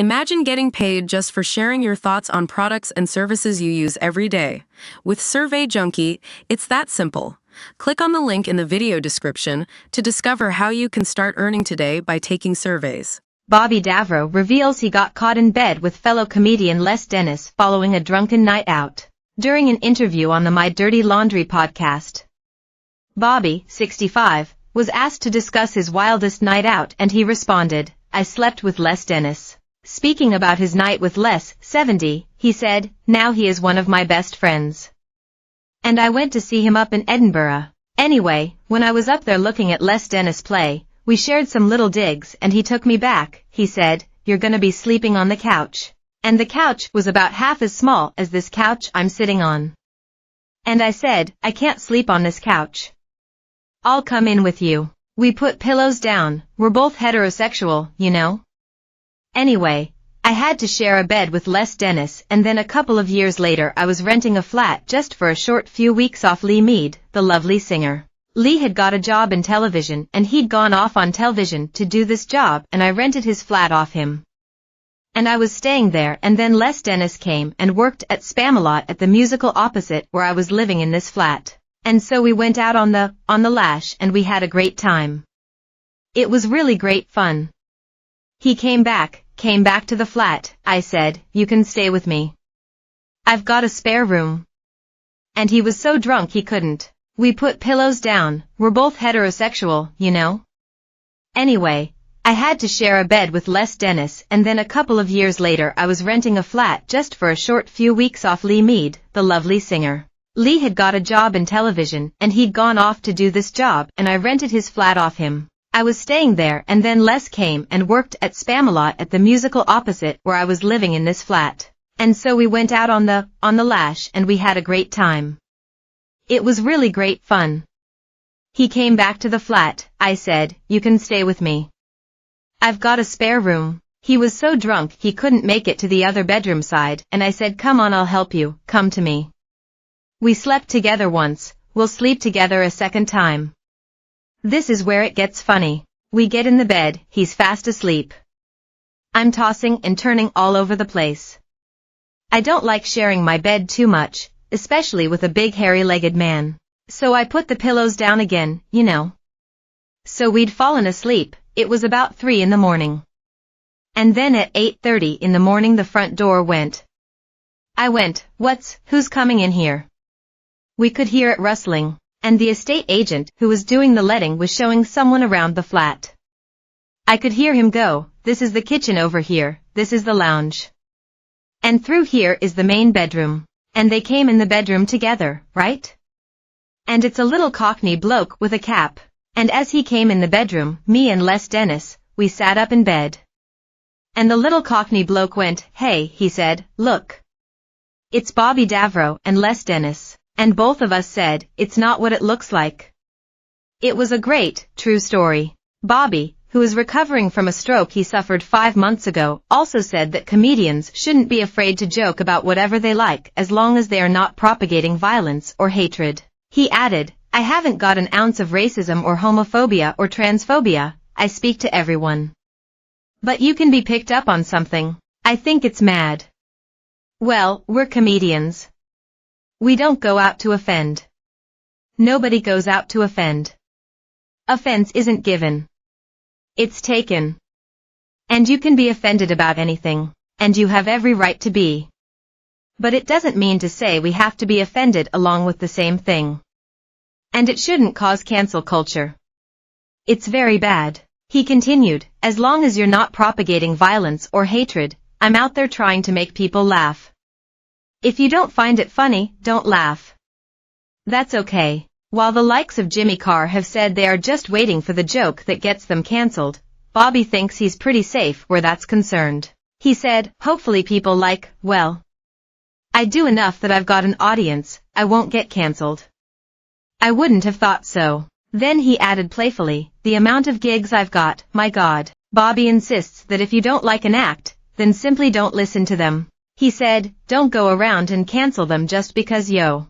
Imagine getting paid just for sharing your thoughts on products and services you use every day. With Survey Junkie, it's that simple. Click on the link in the video description to discover how you can start earning today by taking surveys. Bobby Davro reveals he got caught in bed with fellow comedian Les Dennis following a drunken night out. During an interview on the My Dirty Laundry podcast, Bobby, 65, was asked to discuss his wildest night out and he responded, "I slept with Les Dennis." Speaking about his night with Les, 70, he said, "Now he is one of my best friends. And I went to see him up in Edinburgh. Anyway, when I was up there looking at Les Dennis play, we shared some little digs and he took me back. He said, 'You're gonna be sleeping on the couch.' And the couch was about half as small as this couch I'm sitting on. And I said, 'I can't sleep on this couch. I'll come in with you.' We put pillows down, we're both heterosexual, you know. Anyway, I had to share a bed with Les Dennis and then a couple of years later I was renting a flat just for a short few weeks off Lee Mead, the lovely singer. Lee had got a job in television and he'd gone off on television to do this job and I rented his flat off him. And I was staying there and then Les Dennis came and worked at Spamalot at the musical opposite where I was living in this flat. And so we went out on the lash and we had a great time. It was really great fun. He came back to the flat. I said, 'You can stay with me. I've got a spare room.' And he was so drunk he couldn't. We put pillows down, we're both heterosexual, you know. Anyway, I had to share a bed with Les Dennis and then a couple of years later I was renting a flat just for a short few weeks off Lee Mead, the lovely singer. Lee had got a job in television and he'd gone off to do this job and I rented his flat off him. I was staying there and then Les came and worked at Spamalot at the musical opposite where I was living in this flat. And so we went out on the lash and we had a great time. It was really great fun. He came back to the flat. I said, 'You can stay with me. I've got a spare room.' He was so drunk he couldn't make it to the other bedroom side and I said, 'Come on, I'll help you, come to me. We slept together once, we'll sleep together a second time.' This is where it gets funny. We get in the bed, he's fast asleep. I'm tossing and turning all over the place. I don't like sharing my bed too much, especially with a big hairy-legged man. So I put the pillows down again, you know. So we'd fallen asleep, it was about 3 in the morning. And then at 8:30 in the morning the front door went. I went, who's coming in here? We could hear it rustling. And the estate agent who was doing the letting was showing someone around the flat. I could hear him go, 'This is the kitchen over here, this is the lounge. And through here is the main bedroom.' And they came in the bedroom together, right? And it's a little Cockney bloke with a cap. And as he came in the bedroom, me and Les Dennis, we sat up in bed. And the little Cockney bloke went, 'Hey,' he said, 'look. It's Bobby Davro and Les Dennis.' And both of us said, 'It's not what it looks like.' It was a great, true story. Bobby, who is recovering from a stroke he suffered 5 months ago, also said that comedians shouldn't be afraid to joke about whatever they like as long as they are not propagating violence or hatred. He added, 'I haven't got an ounce of racism or homophobia or transphobia, I speak to everyone. But you can be picked up on something. I think it's mad. Well, we're comedians. We don't go out to offend. Nobody goes out to offend. Offense isn't given. It's taken. And you can be offended about anything, and you have every right to be. But it doesn't mean to say we have to be offended along with the same thing. And it shouldn't cause cancel culture. It's very bad.' He continued, 'As long as you're not propagating violence or hatred, I'm out there trying to make people laugh. If you don't find it funny, don't laugh. That's okay.' While the likes of Jimmy Carr have said they are just waiting for the joke that gets them cancelled, Bobby thinks he's pretty safe where that's concerned. He said, 'Hopefully people like, well, I do enough that I've got an audience, I won't get cancelled.' I wouldn't have thought so. Then he added playfully, 'The amount of gigs I've got, my God.' Bobby insists that if you don't like an act, then simply don't listen to them. He said, 'Don't go around and cancel them just because yo.